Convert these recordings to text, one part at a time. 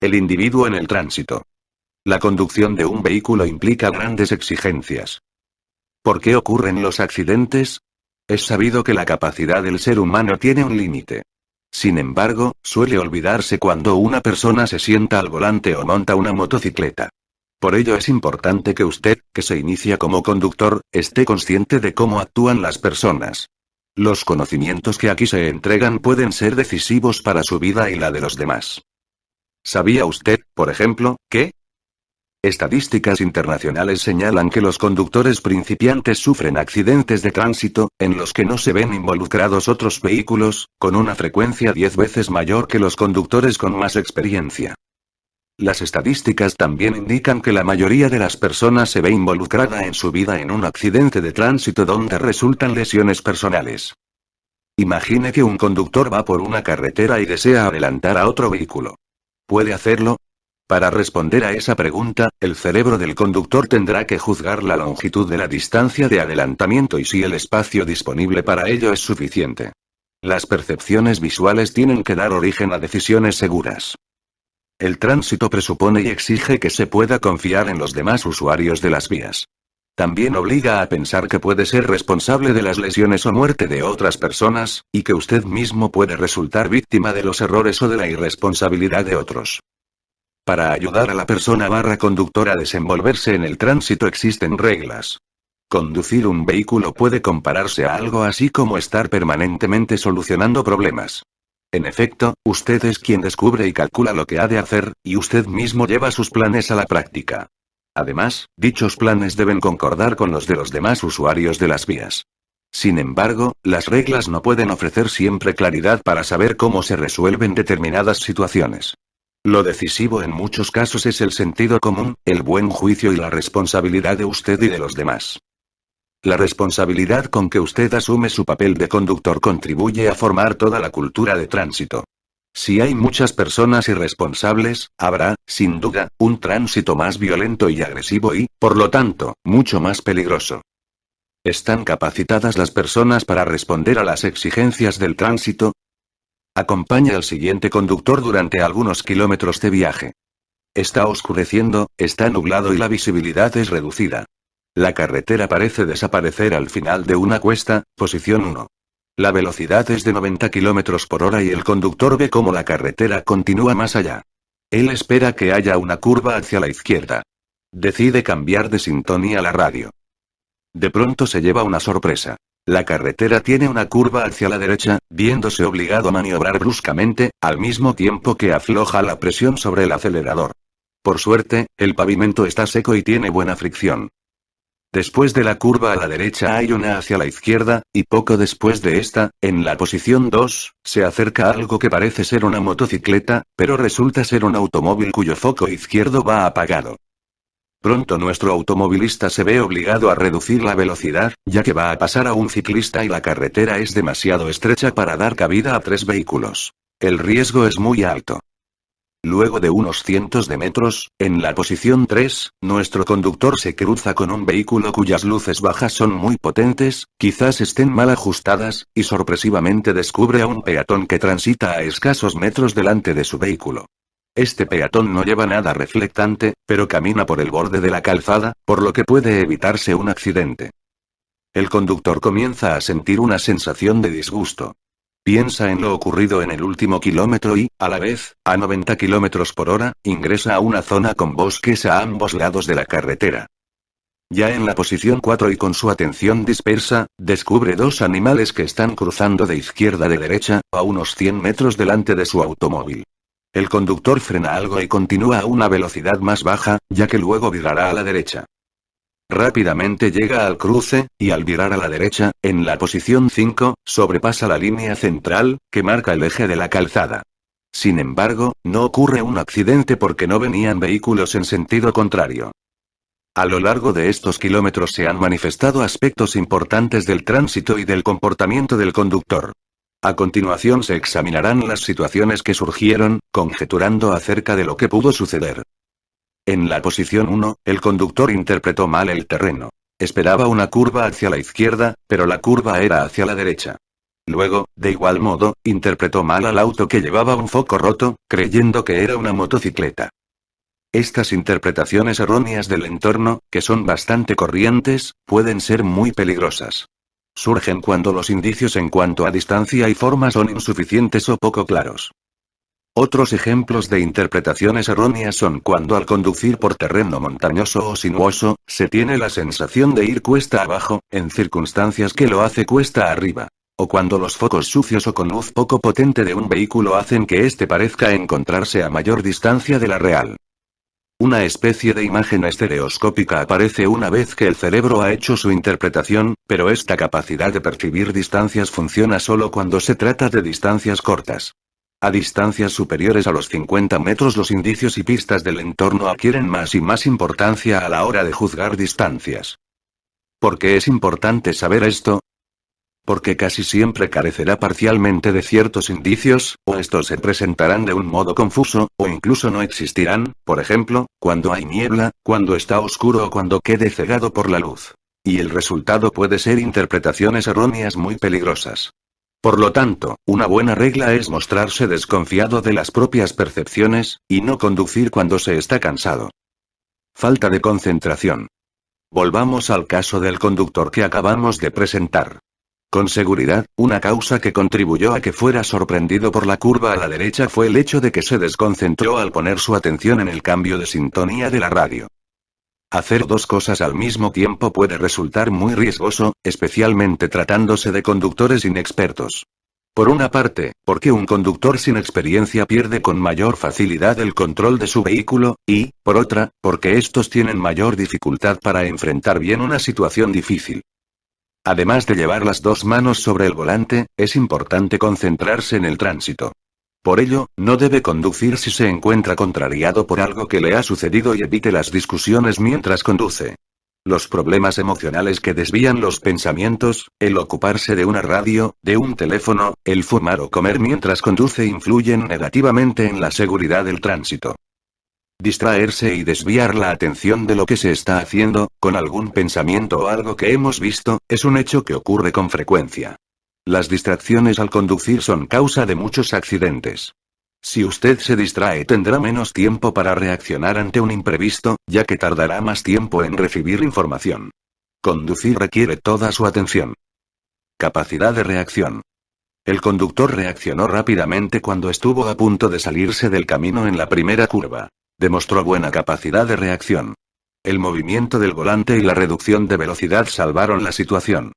El individuo en el tránsito. La conducción de un vehículo implica grandes exigencias. ¿Por qué ocurren los accidentes? Es sabido que la capacidad del ser humano tiene un límite. Sin embargo, suele olvidarse cuando una persona se sienta al volante o monta una motocicleta. Por ello es importante que usted, que se inicia como conductor, esté consciente de cómo actúan las personas. Los conocimientos que aquí se entregan pueden ser decisivos para su vida y la de los demás. ¿Sabía usted, por ejemplo, que estadísticas internacionales señalan que los conductores principiantes sufren accidentes de tránsito, en los que no se ven involucrados otros vehículos, con una frecuencia 10 veces mayor que los conductores con más experiencia? Las estadísticas también indican que la mayoría de las personas se ve involucrada en su vida en un accidente de tránsito donde resultan lesiones personales. Imagine que un conductor va por una carretera y desea adelantar a otro vehículo. ¿Puede hacerlo? Para responder a esa pregunta, el cerebro del conductor tendrá que juzgar la longitud de la distancia de adelantamiento y si el espacio disponible para ello es suficiente. Las percepciones visuales tienen que dar origen a decisiones seguras. El tránsito presupone y exige que se pueda confiar en los demás usuarios de las vías. También obliga a pensar que puede ser responsable de las lesiones o muerte de otras personas, y que usted mismo puede resultar víctima de los errores o de la irresponsabilidad de otros. Para ayudar a la persona conductora a desenvolverse en el tránsito existen reglas. Conducir un vehículo puede compararse a algo así como estar permanentemente solucionando problemas. En efecto, usted es quien descubre y calcula lo que ha de hacer, y usted mismo lleva sus planes a la práctica. Además, dichos planes deben concordar con los de los demás usuarios de las vías. Sin embargo, las reglas no pueden ofrecer siempre claridad para saber cómo se resuelven determinadas situaciones. Lo decisivo en muchos casos es el sentido común, el buen juicio y la responsabilidad de usted y de los demás. La responsabilidad con que usted asume su papel de conductor contribuye a formar toda la cultura de tránsito. Si hay muchas personas irresponsables, habrá, sin duda, un tránsito más violento y agresivo y, por lo tanto, mucho más peligroso. ¿Están capacitadas las personas para responder a las exigencias del tránsito? Acompaña al siguiente conductor durante algunos kilómetros de viaje. Está oscureciendo, está nublado y la visibilidad es reducida. La carretera parece desaparecer al final de una cuesta, posición 1. La velocidad es de 90 km por hora y el conductor ve cómo la carretera continúa más allá. Él espera que haya una curva hacia la izquierda. Decide cambiar de sintonía la radio. De pronto se lleva una sorpresa. La carretera tiene una curva hacia la derecha, viéndose obligado a maniobrar bruscamente, al mismo tiempo que afloja la presión sobre el acelerador. Por suerte, el pavimento está seco y tiene buena fricción. Después de la curva a la derecha hay una hacia la izquierda, y poco después de esta, en la posición 2, se acerca algo que parece ser una motocicleta, pero resulta ser un automóvil cuyo foco izquierdo va apagado. Pronto nuestro automovilista se ve obligado a reducir la velocidad, ya que va a pasar a un ciclista y la carretera es demasiado estrecha para dar cabida a 3 vehículos. El riesgo es muy alto. Luego de unos cientos de metros, en la posición 3, nuestro conductor se cruza con un vehículo cuyas luces bajas son muy potentes, quizás estén mal ajustadas, y sorpresivamente descubre a un peatón que transita a escasos metros delante de su vehículo. Este peatón no lleva nada reflectante, pero camina por el borde de la calzada, por lo que puede evitarse un accidente. El conductor comienza a sentir una sensación de disgusto. Piensa en lo ocurrido en el último kilómetro y, a la vez, a 90 km por hora, ingresa a una zona con bosques a ambos lados de la carretera. Ya en la posición 4 y con su atención dispersa, descubre 2 animales que están cruzando de izquierda a derecha, a unos 100 metros delante de su automóvil. El conductor frena algo y continúa a una velocidad más baja, ya que luego virará a la derecha. Rápidamente llega al cruce, y al virar a la derecha, en la posición 5, sobrepasa la línea central, que marca el eje de la calzada. Sin embargo, no ocurre un accidente porque no venían vehículos en sentido contrario. A lo largo de estos kilómetros se han manifestado aspectos importantes del tránsito y del comportamiento del conductor. A continuación se examinarán las situaciones que surgieron, conjeturando acerca de lo que pudo suceder. En la posición 1, el conductor interpretó mal el terreno. Esperaba una curva hacia la izquierda, pero la curva era hacia la derecha. Luego, de igual modo, interpretó mal al auto que llevaba un foco roto, creyendo que era una motocicleta. Estas interpretaciones erróneas del entorno, que son bastante corrientes, pueden ser muy peligrosas. Surgen cuando los indicios en cuanto a distancia y forma son insuficientes o poco claros. Otros ejemplos de interpretaciones erróneas son cuando al conducir por terreno montañoso o sinuoso, se tiene la sensación de ir cuesta abajo, en circunstancias que lo hace cuesta arriba. O cuando los focos sucios o con luz poco potente de un vehículo hacen que éste parezca encontrarse a mayor distancia de la real. Una especie de imagen estereoscópica aparece una vez que el cerebro ha hecho su interpretación, pero esta capacidad de percibir distancias funciona solo cuando se trata de distancias cortas. A distancias superiores a los 50 metros los indicios y pistas del entorno adquieren más y más importancia a la hora de juzgar distancias. ¿Por qué es importante saber esto? Porque casi siempre carecerá parcialmente de ciertos indicios, o estos se presentarán de un modo confuso, o incluso no existirán, por ejemplo, cuando hay niebla, cuando está oscuro o cuando quede cegado por la luz. Y el resultado puede ser interpretaciones erróneas muy peligrosas. Por lo tanto, una buena regla es mostrarse desconfiado de las propias percepciones, y no conducir cuando se está cansado. Falta de concentración. Volvamos al caso del conductor que acabamos de presentar. Con seguridad, una causa que contribuyó a que fuera sorprendido por la curva a la derecha fue el hecho de que se desconcentró al poner su atención en el cambio de sintonía de la radio. Hacer dos cosas al mismo tiempo puede resultar muy riesgoso, especialmente tratándose de conductores inexpertos. Por una parte, porque un conductor sin experiencia pierde con mayor facilidad el control de su vehículo, y, por otra, porque estos tienen mayor dificultad para enfrentar bien una situación difícil. Además de llevar las dos manos sobre el volante, es importante concentrarse en el tránsito. Por ello, no debe conducir si se encuentra contrariado por algo que le ha sucedido y evite las discusiones mientras conduce. Los problemas emocionales que desvían los pensamientos, el ocuparse de una radio, de un teléfono, el fumar o comer mientras conduce influyen negativamente en la seguridad del tránsito. Distraerse y desviar la atención de lo que se está haciendo, con algún pensamiento o algo que hemos visto, es un hecho que ocurre con frecuencia. Las distracciones al conducir son causa de muchos accidentes. Si usted se distrae tendrá menos tiempo para reaccionar ante un imprevisto, ya que tardará más tiempo en recibir información. Conducir requiere toda su atención. Capacidad de reacción. El conductor reaccionó rápidamente cuando estuvo a punto de salirse del camino en la primera curva. Demostró buena capacidad de reacción. El movimiento del volante y la reducción de velocidad salvaron la situación.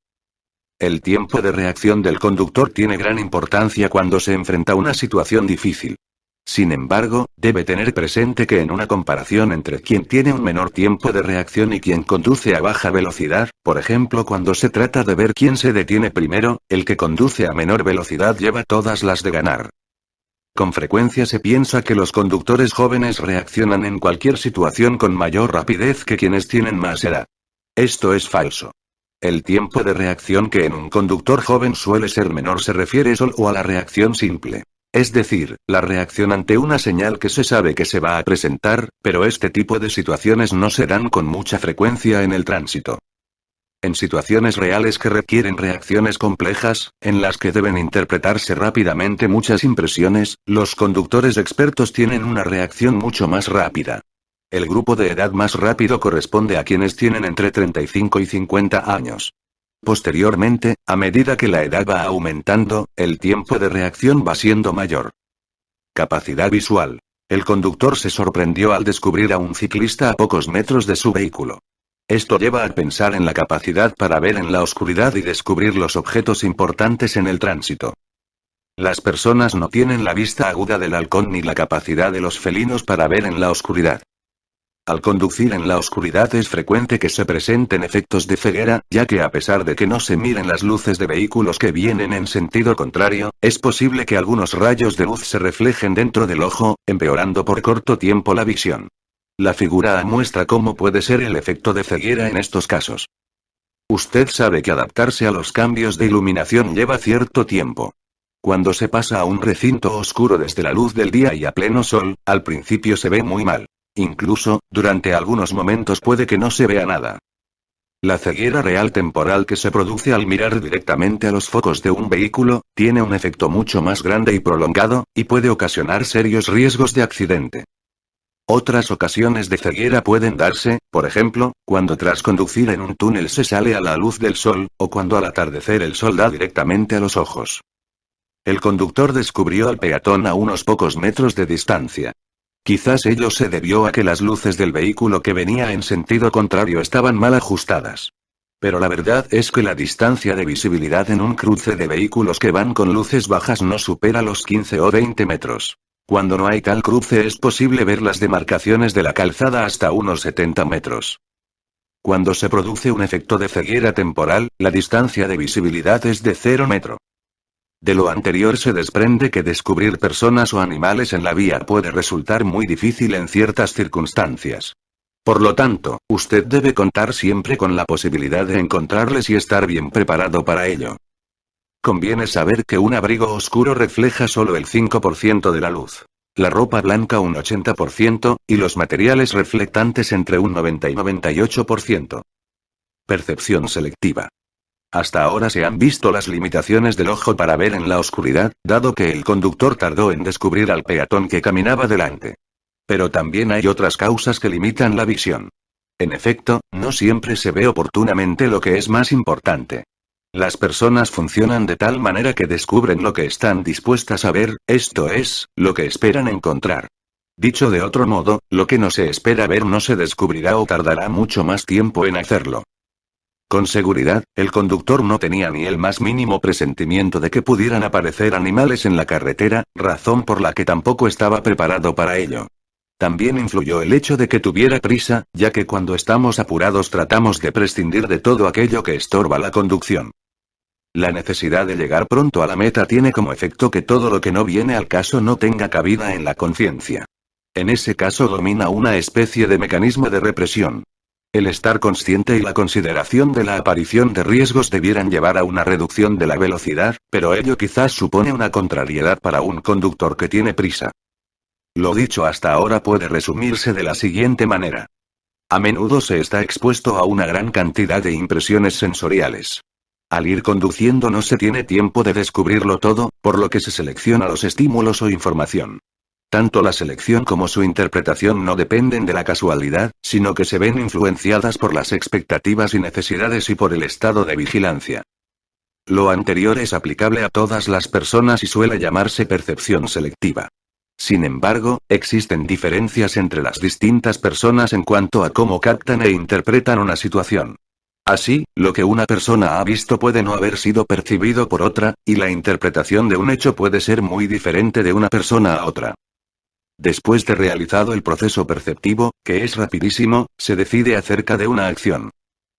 El tiempo de reacción del conductor tiene gran importancia cuando se enfrenta a una situación difícil. Sin embargo, debe tener presente que en una comparación entre quien tiene un menor tiempo de reacción y quien conduce a baja velocidad, por ejemplo cuando se trata de ver quién se detiene primero, el que conduce a menor velocidad lleva todas las de ganar. Con frecuencia se piensa que los conductores jóvenes reaccionan en cualquier situación con mayor rapidez que quienes tienen más edad. Esto es falso. El tiempo de reacción que en un conductor joven suele ser menor se refiere solo a la reacción simple. Es decir, la reacción ante una señal que se sabe que se va a presentar, pero este tipo de situaciones no se dan con mucha frecuencia en el tránsito. En situaciones reales que requieren reacciones complejas, en las que deben interpretarse rápidamente muchas impresiones, los conductores expertos tienen una reacción mucho más rápida. El grupo de edad más rápido corresponde a quienes tienen entre 35 y 50 años. Posteriormente, a medida que la edad va aumentando, el tiempo de reacción va siendo mayor. Capacidad visual. El conductor se sorprendió al descubrir a un ciclista a pocos metros de su vehículo. Esto lleva a pensar en la capacidad para ver en la oscuridad y descubrir los objetos importantes en el tránsito. Las personas no tienen la vista aguda del halcón ni la capacidad de los felinos para ver en la oscuridad. Al conducir en la oscuridad es frecuente que se presenten efectos de ceguera, ya que a pesar de que no se miren las luces de vehículos que vienen en sentido contrario, es posible que algunos rayos de luz se reflejen dentro del ojo, empeorando por corto tiempo la visión. La figura A muestra cómo puede ser el efecto de ceguera en estos casos. Usted sabe que adaptarse a los cambios de iluminación lleva cierto tiempo. Cuando se pasa a un recinto oscuro desde la luz del día y a pleno sol, al principio se ve muy mal. Incluso, durante algunos momentos puede que no se vea nada. La ceguera real temporal que se produce al mirar directamente a los focos de un vehículo, tiene un efecto mucho más grande y prolongado, y puede ocasionar serios riesgos de accidente. Otras ocasiones de ceguera pueden darse, por ejemplo, cuando tras conducir en un túnel se sale a la luz del sol, o cuando al atardecer el sol da directamente a los ojos. El conductor descubrió al peatón a unos pocos metros de distancia. Quizás ello se debió a que las luces del vehículo que venía en sentido contrario estaban mal ajustadas. Pero la verdad es que la distancia de visibilidad en un cruce de vehículos que van con luces bajas no supera los 15 o 20 metros. Cuando no hay tal cruce es posible ver las demarcaciones de la calzada hasta unos 70 metros. Cuando se produce un efecto de ceguera temporal, la distancia de visibilidad es de 0 metro. De lo anterior se desprende que descubrir personas o animales en la vía puede resultar muy difícil en ciertas circunstancias. Por lo tanto, usted debe contar siempre con la posibilidad de encontrarles y estar bien preparado para ello. Conviene saber que un abrigo oscuro refleja solo el 5% de la luz, la ropa blanca un 80%, y los materiales reflectantes entre un 90 y 98%. Percepción selectiva. Hasta ahora se han visto las limitaciones del ojo para ver en la oscuridad, dado que el conductor tardó en descubrir al peatón que caminaba delante. Pero también hay otras causas que limitan la visión. En efecto, no siempre se ve oportunamente lo que es más importante. Las personas funcionan de tal manera que descubren lo que están dispuestas a ver, esto es, lo que esperan encontrar. Dicho de otro modo, lo que no se espera ver no se descubrirá o tardará mucho más tiempo en hacerlo. Con seguridad, el conductor no tenía ni el más mínimo presentimiento de que pudieran aparecer animales en la carretera, razón por la que tampoco estaba preparado para ello. También influyó el hecho de que tuviera prisa, ya que cuando estamos apurados tratamos de prescindir de todo aquello que estorba la conducción. La necesidad de llegar pronto a la meta tiene como efecto que todo lo que no viene al caso no tenga cabida en la conciencia. En ese caso domina una especie de mecanismo de represión. El estar consciente y la consideración de la aparición de riesgos debieran llevar a una reducción de la velocidad, pero ello quizás supone una contrariedad para un conductor que tiene prisa. Lo dicho hasta ahora puede resumirse de la siguiente manera. A menudo se está expuesto a una gran cantidad de impresiones sensoriales. Al ir conduciendo no se tiene tiempo de descubrirlo todo, por lo que se selecciona los estímulos o información. Tanto la selección como su interpretación no dependen de la casualidad, sino que se ven influenciadas por las expectativas y necesidades y por el estado de vigilancia. Lo anterior es aplicable a todas las personas y suele llamarse percepción selectiva. Sin embargo, existen diferencias entre las distintas personas en cuanto a cómo captan e interpretan una situación. Así, lo que una persona ha visto puede no haber sido percibido por otra, y la interpretación de un hecho puede ser muy diferente de una persona a otra. Después de realizado el proceso perceptivo, que es rapidísimo, se decide acerca de una acción.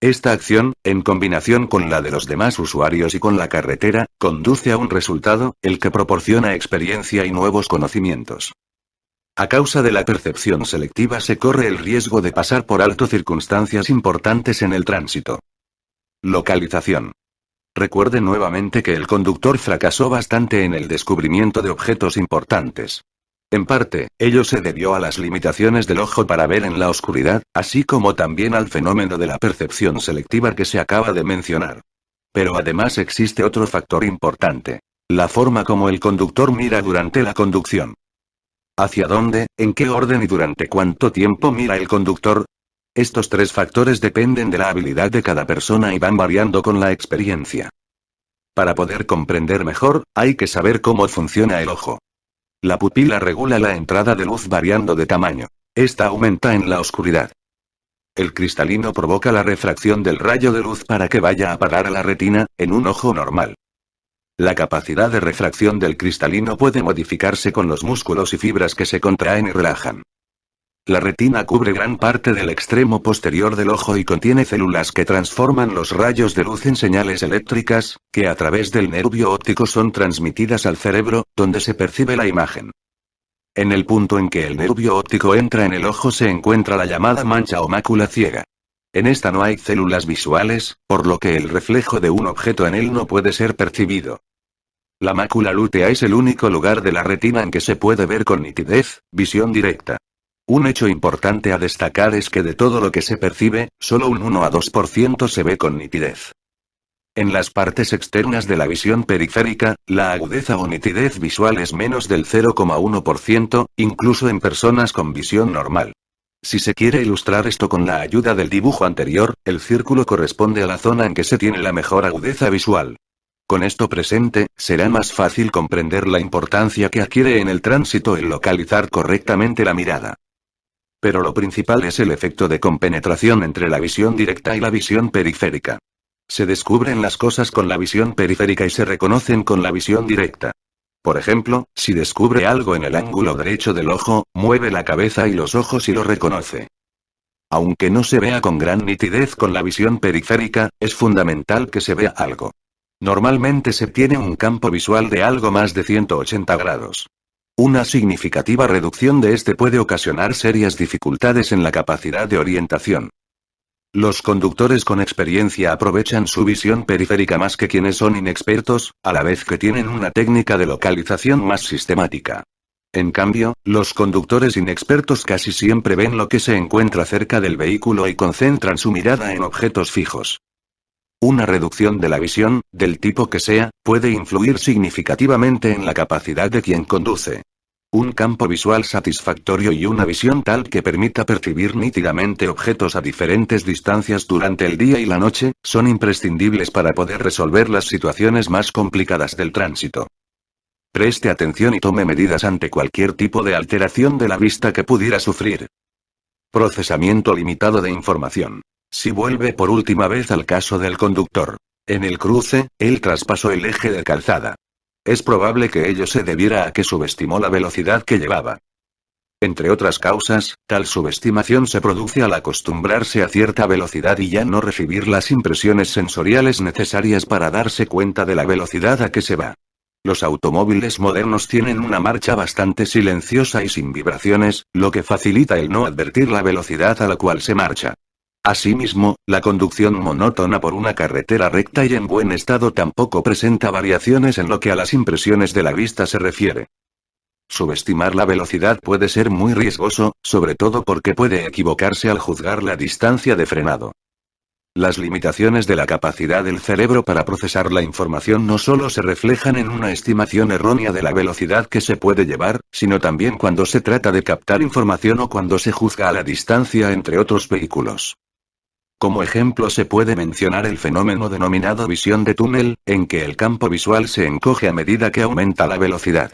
Esta acción, en combinación con la de los demás usuarios y con la carretera, conduce a un resultado, el que proporciona experiencia y nuevos conocimientos. A causa de la percepción selectiva se corre el riesgo de pasar por alto circunstancias importantes en el tránsito. Localización. Recuerde nuevamente que el conductor fracasó bastante en el descubrimiento de objetos importantes. En parte, ello se debió a las limitaciones del ojo para ver en la oscuridad, así como también al fenómeno de la percepción selectiva que se acaba de mencionar. Pero además existe otro factor importante: la forma como el conductor mira durante la conducción. ¿Hacia dónde, en qué orden y durante cuánto tiempo mira el conductor? Estos tres factores dependen de la habilidad de cada persona y van variando con la experiencia. Para poder comprender mejor, hay que saber cómo funciona el ojo. La pupila regula la entrada de luz variando de tamaño. Esta aumenta en la oscuridad. El cristalino provoca la refracción del rayo de luz para que vaya a parar a la retina, en un ojo normal. La capacidad de refracción del cristalino puede modificarse con los músculos y fibras que se contraen y relajan. La retina cubre gran parte del extremo posterior del ojo y contiene células que transforman los rayos de luz en señales eléctricas, que a través del nervio óptico son transmitidas al cerebro, donde se percibe la imagen. En el punto en que el nervio óptico entra en el ojo se encuentra la llamada mancha o mácula ciega. En esta no hay células visuales, por lo que el reflejo de un objeto en él no puede ser percibido. La mácula lútea es el único lugar de la retina en que se puede ver con nitidez, visión directa. Un hecho importante a destacar es que de todo lo que se percibe, solo un 1 a 2% se ve con nitidez. En las partes externas de la visión periférica, la agudeza o nitidez visual es menos del 0,1%, incluso en personas con visión normal. Si se quiere ilustrar esto con la ayuda del dibujo anterior, el círculo corresponde a la zona en que se tiene la mejor agudeza visual. Con esto presente, será más fácil comprender la importancia que adquiere en el tránsito el localizar correctamente la mirada. Pero lo principal es el efecto de compenetración entre la visión directa y la visión periférica. Se descubren las cosas con la visión periférica y se reconocen con la visión directa. Por ejemplo, si descubre algo en el ángulo derecho del ojo, mueve la cabeza y los ojos y lo reconoce. Aunque no se vea con gran nitidez con la visión periférica, es fundamental que se vea algo. Normalmente se tiene un campo visual de algo más de 180 grados. Una significativa reducción de este puede ocasionar serias dificultades en la capacidad de orientación. Los conductores con experiencia aprovechan su visión periférica más que quienes son inexpertos, a la vez que tienen una técnica de localización más sistemática. En cambio, los conductores inexpertos casi siempre ven lo que se encuentra cerca del vehículo y concentran su mirada en objetos fijos. Una reducción de la visión, del tipo que sea, puede influir significativamente en la capacidad de quien conduce. Un campo visual satisfactorio y una visión tal que permita percibir nítidamente objetos a diferentes distancias durante el día y la noche, son imprescindibles para poder resolver las situaciones más complicadas del tránsito. Preste atención y tome medidas ante cualquier tipo de alteración de la vista que pudiera sufrir. Procesamiento limitado de información. Si vuelve por última vez al caso del conductor. En el cruce, él traspasó el eje de calzada. Es probable que ello se debiera a que subestimó la velocidad que llevaba. Entre otras causas, tal subestimación se produce al acostumbrarse a cierta velocidad y ya no recibir las impresiones sensoriales necesarias para darse cuenta de la velocidad a que se va. Los automóviles modernos tienen una marcha bastante silenciosa y sin vibraciones, lo que facilita el no advertir la velocidad a la cual se marcha. Asimismo, la conducción monótona por una carretera recta y en buen estado tampoco presenta variaciones en lo que a las impresiones de la vista se refiere. Subestimar la velocidad puede ser muy riesgoso, sobre todo porque puede equivocarse al juzgar la distancia de frenado. Las limitaciones de la capacidad del cerebro para procesar la información no solo se reflejan en una estimación errónea de la velocidad que se puede llevar, sino también cuando se trata de captar información o cuando se juzga a la distancia entre otros vehículos. Como ejemplo se puede mencionar el fenómeno denominado visión de túnel, en que el campo visual se encoge a medida que aumenta la velocidad.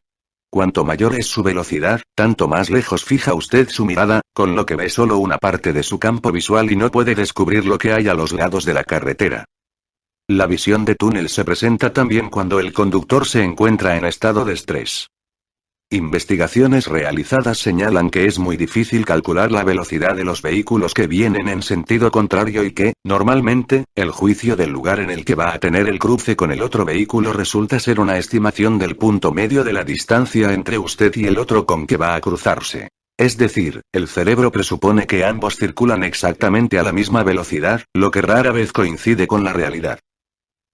Cuanto mayor es su velocidad, tanto más lejos fija usted su mirada, con lo que ve solo una parte de su campo visual y no puede descubrir lo que hay a los lados de la carretera. La visión de túnel se presenta también cuando el conductor se encuentra en estado de estrés. Investigaciones realizadas señalan que es muy difícil calcular la velocidad de los vehículos que vienen en sentido contrario y que, normalmente, el juicio del lugar en el que va a tener el cruce con el otro vehículo resulta ser una estimación del punto medio de la distancia entre usted y el otro con que va a cruzarse. Es decir, el cerebro presupone que ambos circulan exactamente a la misma velocidad, lo que rara vez coincide con la realidad.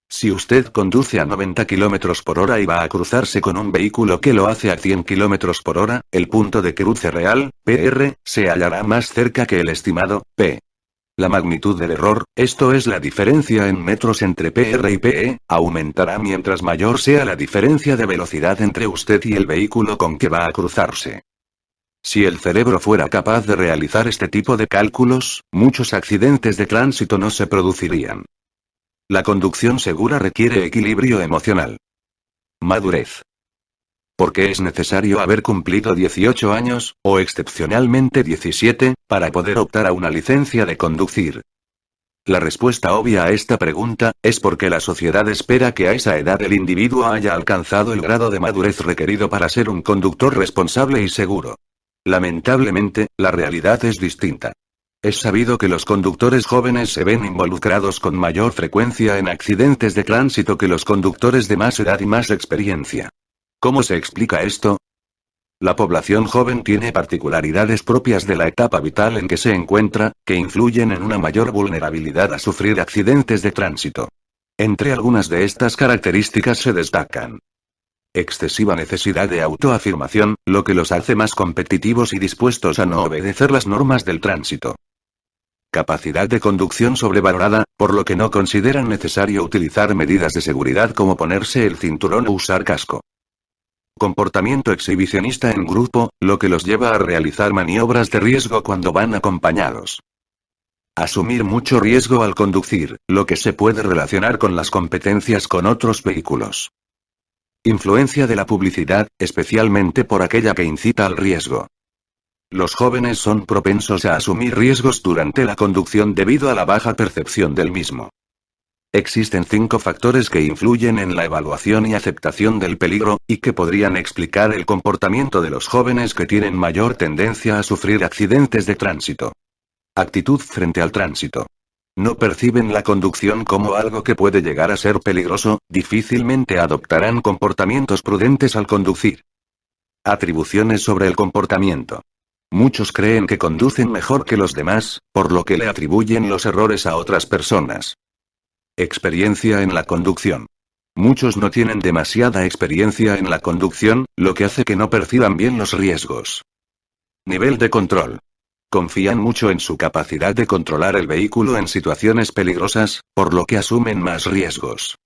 Si usted conduce a 90 km por hora y va a cruzarse con un vehículo que lo hace a 100 km por hora, el punto de cruce real, PR, se hallará más cerca que el estimado, P. La magnitud del error, esto es la diferencia en metros entre PR y PE, aumentará mientras mayor sea la diferencia de velocidad entre usted y el vehículo con que va a cruzarse. Si el cerebro fuera capaz de realizar este tipo de cálculos, muchos accidentes de tránsito no se producirían. La conducción segura requiere equilibrio emocional. Madurez. ¿Por qué es necesario haber cumplido 18 años, o excepcionalmente 17, para poder optar a una licencia de conducir? La respuesta obvia a esta pregunta, es porque la sociedad espera que a esa edad el individuo haya alcanzado el grado de madurez requerido para ser un conductor responsable y seguro. Lamentablemente, la realidad es distinta. Es sabido que los conductores jóvenes se ven involucrados con mayor frecuencia en accidentes de tránsito que los conductores de más edad y más experiencia. ¿Cómo se explica esto? La población joven tiene particularidades propias de la etapa vital en que se encuentra, que influyen en una mayor vulnerabilidad a sufrir accidentes de tránsito. Entre algunas de estas características se destacan: Excesiva necesidad de autoafirmación, lo que los hace más competitivos y dispuestos a no obedecer las normas del tránsito. Capacidad de conducción sobrevalorada, por lo que no consideran necesario utilizar medidas de seguridad como ponerse el cinturón o usar casco. Comportamiento exhibicionista en grupo, lo que los lleva a realizar maniobras de riesgo cuando van acompañados. Asumir mucho riesgo al conducir, lo que se puede relacionar con las competencias con otros vehículos. Influencia de la publicidad, especialmente por aquella que incita al riesgo. Los jóvenes son propensos a asumir riesgos durante la conducción debido a la baja percepción del mismo. Existen 5 factores que influyen en la evaluación y aceptación del peligro, y que podrían explicar el comportamiento de los jóvenes que tienen mayor tendencia a sufrir accidentes de tránsito. Actitud frente al tránsito. No perciben la conducción como algo que puede llegar a ser peligroso, difícilmente adoptarán comportamientos prudentes al conducir. Atribuciones sobre el comportamiento. Muchos creen que conducen mejor que los demás, por lo que le atribuyen los errores a otras personas. Experiencia en la conducción. Muchos no tienen demasiada experiencia en la conducción, lo que hace que no perciban bien los riesgos. Nivel de control. Confían mucho en su capacidad de controlar el vehículo en situaciones peligrosas, por lo que asumen más riesgos.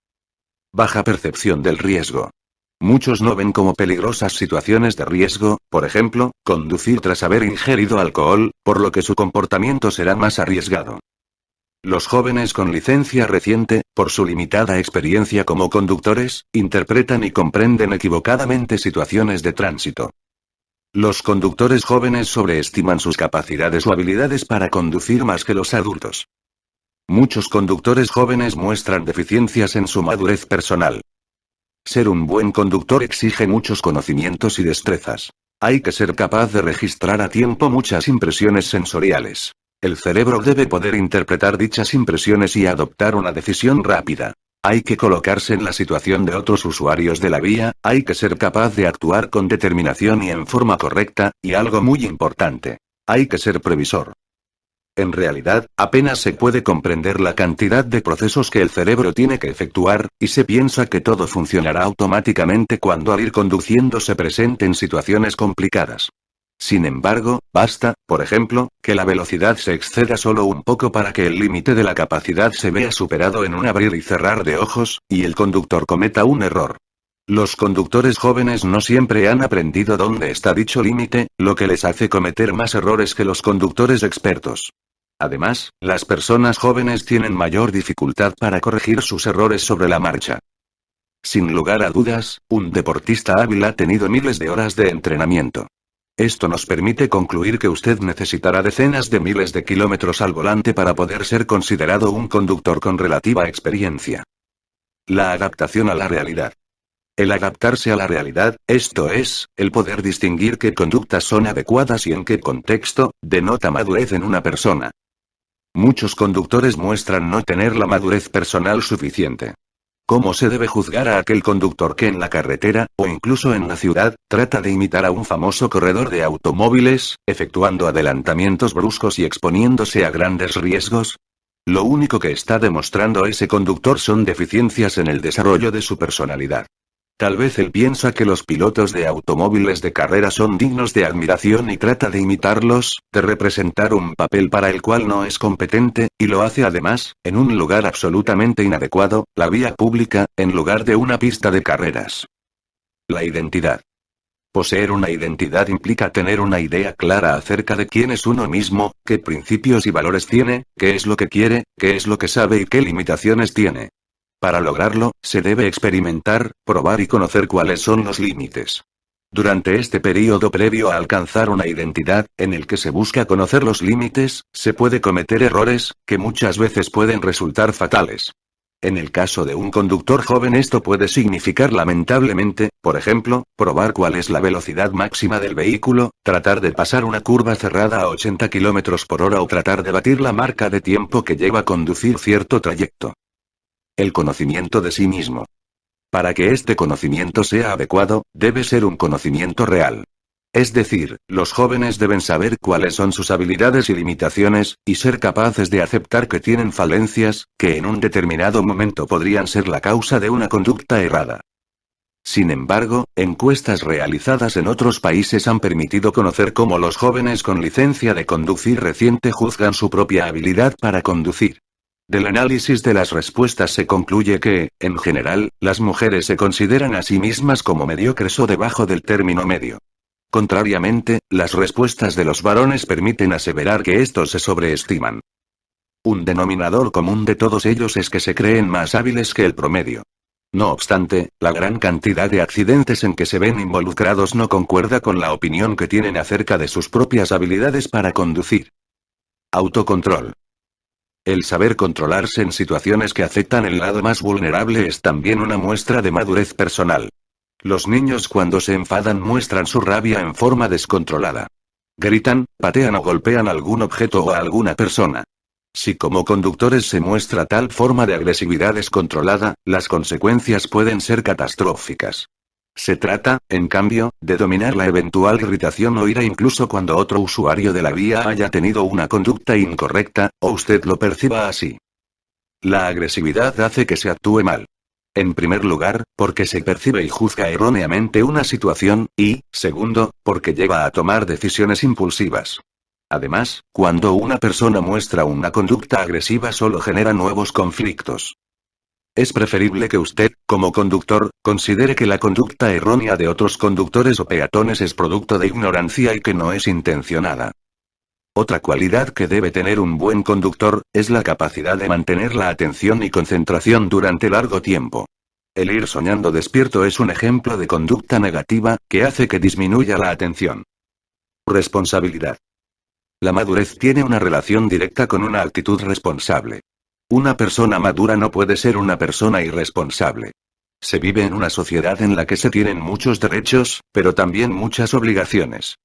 Baja percepción del riesgo. Muchos no ven como peligrosas situaciones de riesgo, por ejemplo, conducir tras haber ingerido alcohol, por lo que su comportamiento será más arriesgado. Los jóvenes con licencia reciente, por su limitada experiencia como conductores, interpretan y comprenden equivocadamente situaciones de tránsito. Los conductores jóvenes sobreestiman sus capacidades o habilidades para conducir más que los adultos. Muchos conductores jóvenes muestran deficiencias en su madurez personal. Ser un buen conductor exige muchos conocimientos y destrezas. Hay que ser capaz de registrar a tiempo muchas impresiones sensoriales. El cerebro debe poder interpretar dichas impresiones y adoptar una decisión rápida. Hay que colocarse en la situación de otros usuarios de la vía, hay que ser capaz de actuar con determinación y en forma correcta, y algo muy importante, hay que ser previsor. En realidad, apenas se puede comprender la cantidad de procesos que el cerebro tiene que efectuar, y se piensa que todo funcionará automáticamente cuando al ir conduciendo se presenten situaciones complicadas. Sin embargo, basta, por ejemplo, que la velocidad se exceda solo un poco para que el límite de la capacidad se vea superado en un abrir y cerrar de ojos, y el conductor cometa un error. Los conductores jóvenes no siempre han aprendido dónde está dicho límite, lo que les hace cometer más errores que los conductores expertos. Además, las personas jóvenes tienen mayor dificultad para corregir sus errores sobre la marcha. Sin lugar a dudas, un deportista hábil ha tenido miles de horas de entrenamiento. Esto nos permite concluir que usted necesitará decenas de miles de kilómetros al volante para poder ser considerado un conductor con relativa experiencia. La adaptación a la realidad. El adaptarse a la realidad, esto es, el poder distinguir qué conductas son adecuadas y en qué contexto, denota madurez en una persona. Muchos conductores muestran no tener la madurez personal suficiente. ¿Cómo se debe juzgar a aquel conductor que en la carretera, o incluso en la ciudad, trata de imitar a un famoso corredor de automóviles, efectuando adelantamientos bruscos y exponiéndose a grandes riesgos? Lo único que está demostrando ese conductor son deficiencias en el desarrollo de su personalidad. Tal vez él piensa que los pilotos de automóviles de carrera son dignos de admiración y trata de imitarlos, de representar un papel para el cual no es competente, y lo hace además, en un lugar absolutamente inadecuado, la vía pública, en lugar de una pista de carreras. La identidad. Poseer una identidad implica tener una idea clara acerca de quién es uno mismo, qué principios y valores tiene, qué es lo que quiere, qué es lo que sabe y qué limitaciones tiene. Para lograrlo, se debe experimentar, probar y conocer cuáles son los límites. Durante este periodo previo a alcanzar una identidad, en el que se busca conocer los límites, se puede cometer errores, que muchas veces pueden resultar fatales. En el caso de un conductor joven esto puede significar lamentablemente, por ejemplo, probar cuál es la velocidad máxima del vehículo, tratar de pasar una curva cerrada a 80 km por hora o tratar de batir la marca de tiempo que lleva conducir cierto trayecto. El conocimiento de sí mismo. Para que este conocimiento sea adecuado, debe ser un conocimiento real. Es decir, los jóvenes deben saber cuáles son sus habilidades y limitaciones, y ser capaces de aceptar que tienen falencias, que en un determinado momento podrían ser la causa de una conducta errada. Sin embargo, encuestas realizadas en otros países han permitido conocer cómo los jóvenes con licencia de conducir reciente juzgan su propia habilidad para conducir. Del análisis de las respuestas se concluye que, en general, las mujeres se consideran a sí mismas como mediocres o debajo del término medio. Contrariamente, las respuestas de los varones permiten aseverar que estos se sobreestiman. Un denominador común de todos ellos es que se creen más hábiles que el promedio. No obstante, la gran cantidad de accidentes en que se ven involucrados no concuerda con la opinión que tienen acerca de sus propias habilidades para conducir. Autocontrol. El saber controlarse en situaciones que afectan el lado más vulnerable es también una muestra de madurez personal. Los niños cuando se enfadan muestran su rabia en forma descontrolada. Gritan, patean o golpean algún objeto o a alguna persona. Si como conductores se muestra tal forma de agresividad descontrolada, las consecuencias pueden ser catastróficas. Se trata, en cambio, de dominar la eventual irritación o ira incluso cuando otro usuario de la vía haya tenido una conducta incorrecta, o usted lo perciba así. La agresividad hace que se actúe mal. En primer lugar, porque se percibe y juzga erróneamente una situación, y, segundo, porque lleva a tomar decisiones impulsivas. Además, cuando una persona muestra una conducta agresiva solo genera nuevos conflictos. Es preferible que usted, como conductor, considere que la conducta errónea de otros conductores o peatones es producto de ignorancia y que no es intencionada. Otra cualidad que debe tener un buen conductor, es la capacidad de mantener la atención y concentración durante largo tiempo. El ir soñando despierto es un ejemplo de conducta negativa, que hace que disminuya la atención. Responsabilidad. La madurez tiene una relación directa con una actitud responsable. Una persona madura no puede ser una persona irresponsable. Se vive en una sociedad en la que se tienen muchos derechos, pero también muchas obligaciones.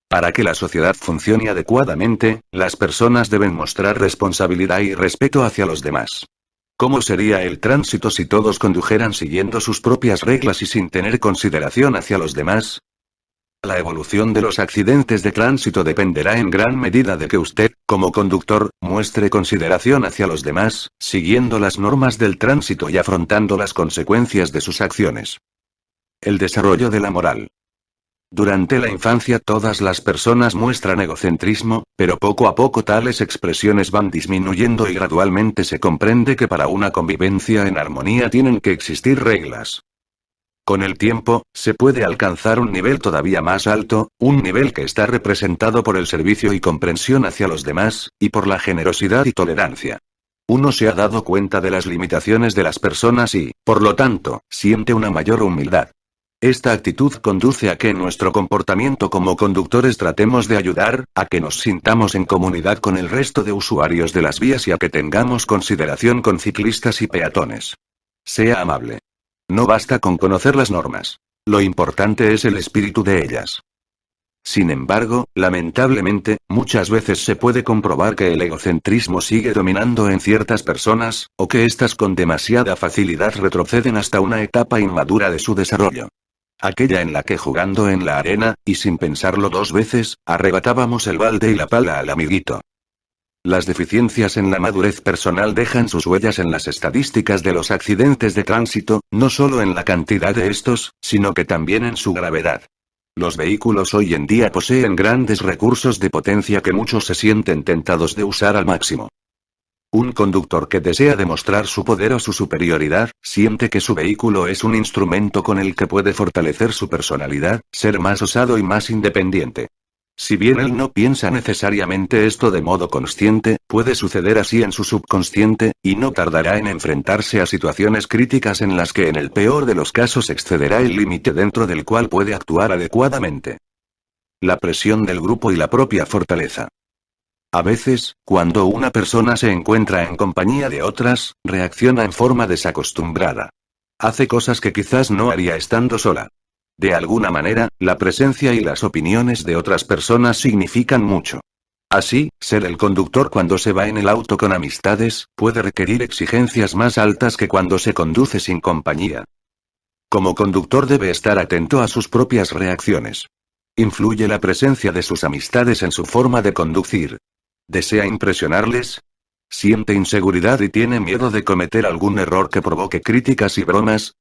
Para que la sociedad funcione adecuadamente, las personas deben mostrar responsabilidad y respeto hacia los demás. ¿Cómo sería el tránsito si todos condujeran siguiendo sus propias reglas y sin tener consideración hacia los demás? La evolución de los accidentes de tránsito dependerá en gran medida de que usted, como conductor, muestre consideración hacia los demás, siguiendo las normas del tránsito y afrontando las consecuencias de sus acciones. El desarrollo de la moral. Durante la infancia todas las personas muestran egocentrismo, pero poco a poco tales expresiones van disminuyendo y gradualmente se comprende que para una convivencia en armonía tienen que existir reglas. Con el tiempo, se puede alcanzar un nivel todavía más alto, un nivel que está representado por el servicio y comprensión hacia los demás, y por la generosidad y tolerancia. Uno se ha dado cuenta de las limitaciones de las personas y, por lo tanto, siente una mayor humildad. Esta actitud conduce a que en nuestro comportamiento como conductores tratemos de ayudar, a que nos sintamos en comunidad con el resto de usuarios de las vías y a que tengamos consideración con ciclistas y peatones. Sea amable. No basta con conocer las normas. Lo importante es el espíritu de ellas. Sin embargo, lamentablemente, muchas veces se puede comprobar que el egocentrismo sigue dominando en ciertas personas, o que éstas con demasiada facilidad retroceden hasta una etapa inmadura de su desarrollo. Aquella en la que jugando en la arena, y sin pensarlo dos veces, arrebatábamos el balde y la pala al amiguito. Las deficiencias en la madurez personal dejan sus huellas en las estadísticas de los accidentes de tránsito, no solo en la cantidad de estos, sino que también en su gravedad. Los vehículos hoy en día poseen grandes recursos de potencia que muchos se sienten tentados de usar al máximo. Un conductor que desea demostrar su poder o su superioridad, siente que su vehículo es un instrumento con el que puede fortalecer su personalidad, ser más osado y más independiente. Si bien él no piensa necesariamente esto de modo consciente, puede suceder así en su subconsciente, y no tardará en enfrentarse a situaciones críticas en las que en el peor de los casos excederá el límite dentro del cual puede actuar adecuadamente. La presión del grupo y la propia fortaleza. A veces, cuando una persona se encuentra en compañía de otras, reacciona en forma desacostumbrada. Hace cosas que quizás no haría estando sola. De alguna manera, la presencia y las opiniones de otras personas significan mucho. Así, ser el conductor cuando se va en el auto con amistades, puede requerir exigencias más altas que cuando se conduce sin compañía. Como conductor debe estar atento a sus propias reacciones. ¿Influye la presencia de sus amistades en su forma de conducir? ¿Desea impresionarles? ¿Siente inseguridad y tiene miedo de cometer algún error que provoque críticas y bromas?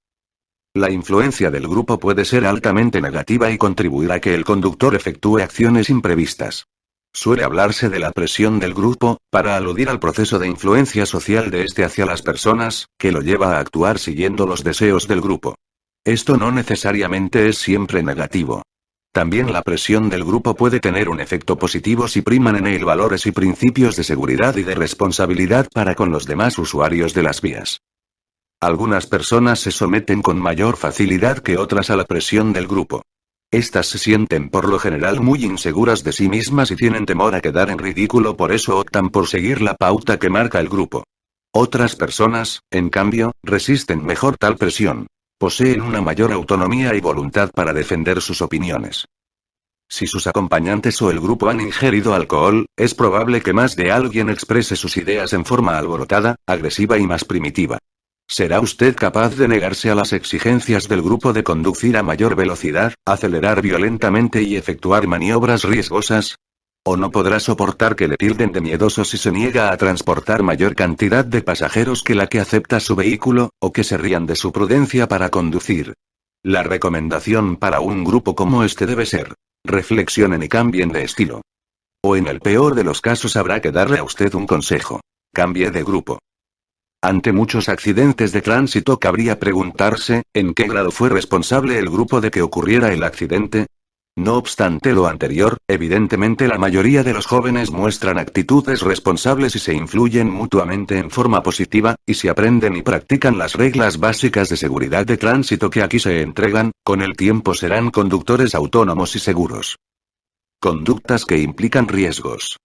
La influencia del grupo puede ser altamente negativa y contribuir a que el conductor efectúe acciones imprevistas. Suele hablarse de la presión del grupo, para aludir al proceso de influencia social de este hacia las personas, que lo lleva a actuar siguiendo los deseos del grupo. Esto no necesariamente es siempre negativo. También la presión del grupo puede tener un efecto positivo si priman en él valores y principios de seguridad y de responsabilidad para con los demás usuarios de las vías. Algunas personas se someten con mayor facilidad que otras a la presión del grupo. Estas se sienten por lo general muy inseguras de sí mismas y tienen temor a quedar en ridículo, por eso optan por seguir la pauta que marca el grupo. Otras personas, en cambio, resisten mejor tal presión. Poseen una mayor autonomía y voluntad para defender sus opiniones. Si sus acompañantes o el grupo han ingerido alcohol, es probable que más de alguien exprese sus ideas en forma alborotada, agresiva y más primitiva. ¿Será usted capaz de negarse a las exigencias del grupo de conducir a mayor velocidad, acelerar violentamente y efectuar maniobras riesgosas? ¿O no podrá soportar que le tilden de miedoso si se niega a transportar mayor cantidad de pasajeros que la que acepta su vehículo, o que se rían de su prudencia para conducir? La recomendación para un grupo como este debe ser: reflexionen y cambien de estilo. O en el peor de los casos habrá que darle a usted un consejo: cambie de grupo. Ante muchos accidentes de tránsito cabría preguntarse, ¿en qué grado fue responsable el grupo de que ocurriera el accidente? No obstante lo anterior, evidentemente la mayoría de los jóvenes muestran actitudes responsables y se influyen mutuamente en forma positiva, y si aprenden y practican las reglas básicas de seguridad de tránsito que aquí se entregan, con el tiempo serán conductores autónomos y seguros. Conductas que implican riesgos.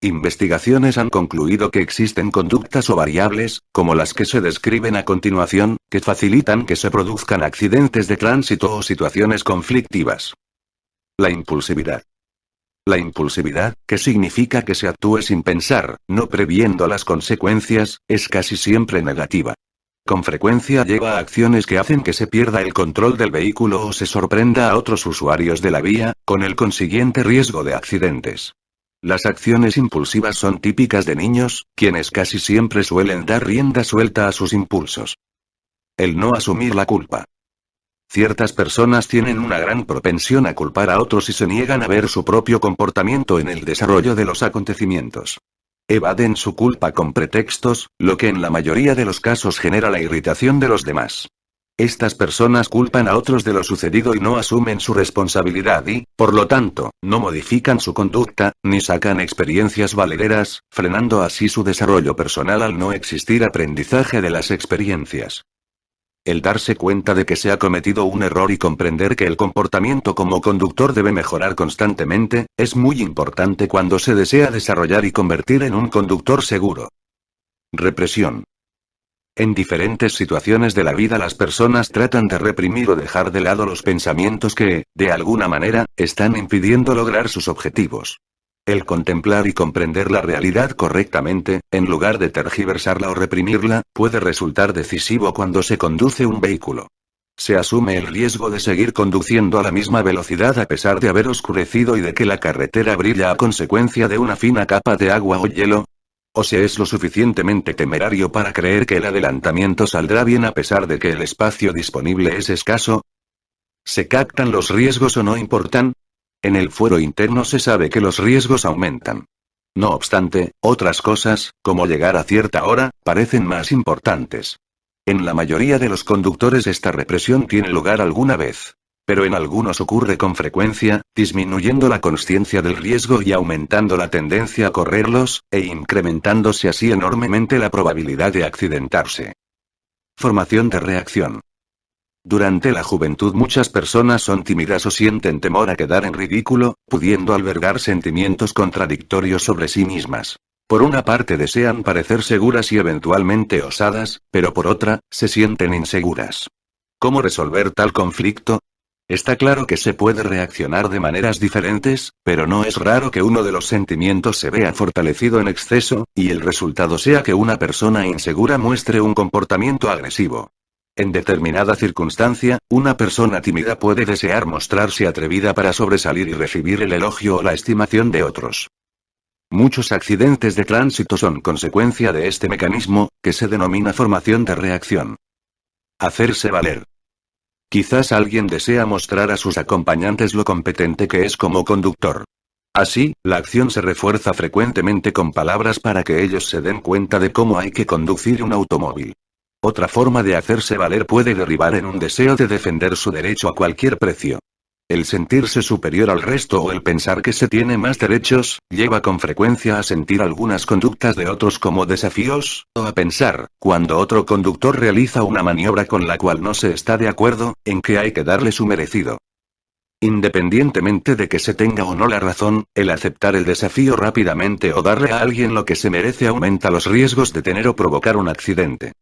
Investigaciones han concluido que existen conductas o variables, como las que se describen a continuación, que facilitan que se produzcan accidentes de tránsito o situaciones conflictivas. La impulsividad. La impulsividad, que significa que se actúe sin pensar, no previendo las consecuencias, es casi siempre negativa. Con frecuencia lleva a acciones que hacen que se pierda el control del vehículo o se sorprenda a otros usuarios de la vía, con el consiguiente riesgo de accidentes. Las acciones impulsivas son típicas de niños, quienes casi siempre suelen dar rienda suelta a sus impulsos. El no asumir la culpa. Ciertas personas tienen una gran propensión a culpar a otros y se niegan a ver su propio comportamiento en el desarrollo de los acontecimientos. Evaden su culpa con pretextos, lo que en la mayoría de los casos genera la irritación de los demás. Estas personas culpan a otros de lo sucedido y no asumen su responsabilidad y, por lo tanto, no modifican su conducta, ni sacan experiencias valederas, frenando así su desarrollo personal al no existir aprendizaje de las experiencias. El darse cuenta de que se ha cometido un error y comprender que el comportamiento como conductor debe mejorar constantemente, es muy importante cuando se desea desarrollar y convertir en un conductor seguro. Represión. En diferentes situaciones de la vida las personas tratan de reprimir o dejar de lado los pensamientos que, de alguna manera, están impidiendo lograr sus objetivos. El contemplar y comprender la realidad correctamente, en lugar de tergiversarla o reprimirla, puede resultar decisivo cuando se conduce un vehículo. Se asume el riesgo de seguir conduciendo a la misma velocidad a pesar de haber oscurecido y de que la carretera brilla a consecuencia de una fina capa de agua o hielo. ¿O se es lo suficientemente temerario para creer que el adelantamiento saldrá bien a pesar de que el espacio disponible es escaso? ¿Se captan los riesgos o no importan? En el fuero interno se sabe que los riesgos aumentan. No obstante, otras cosas, como llegar a cierta hora, parecen más importantes. En la mayoría de los conductores esta represión tiene lugar alguna vez. Pero en algunos ocurre con frecuencia, disminuyendo la consciencia del riesgo y aumentando la tendencia a correrlos, e incrementándose así enormemente la probabilidad de accidentarse. Formación de reacción. Durante la juventud muchas personas son tímidas o sienten temor a quedar en ridículo, pudiendo albergar sentimientos contradictorios sobre sí mismas. Por una parte desean parecer seguras y eventualmente osadas, pero por otra, se sienten inseguras. ¿Cómo resolver tal conflicto? Está claro que se puede reaccionar de maneras diferentes, pero no es raro que uno de los sentimientos se vea fortalecido en exceso, y el resultado sea que una persona insegura muestre un comportamiento agresivo. En determinada circunstancia, una persona tímida puede desear mostrarse atrevida para sobresalir y recibir el elogio o la estimación de otros. Muchos accidentes de tránsito son consecuencia de este mecanismo, que se denomina formación de reacción. Hacerse valer. Quizás alguien desea mostrar a sus acompañantes lo competente que es como conductor. Así, la acción se refuerza frecuentemente con palabras para que ellos se den cuenta de cómo hay que conducir un automóvil. Otra forma de hacerse valer puede derivar en un deseo de defender su derecho a cualquier precio. El sentirse superior al resto o el pensar que se tiene más derechos, lleva con frecuencia a sentir algunas conductas de otros como desafíos, o a pensar, cuando otro conductor realiza una maniobra con la cual no se está de acuerdo, en que hay que darle su merecido. Independientemente de que se tenga o no la razón, el aceptar el desafío rápidamente o darle a alguien lo que se merece aumenta los riesgos de tener o provocar un accidente.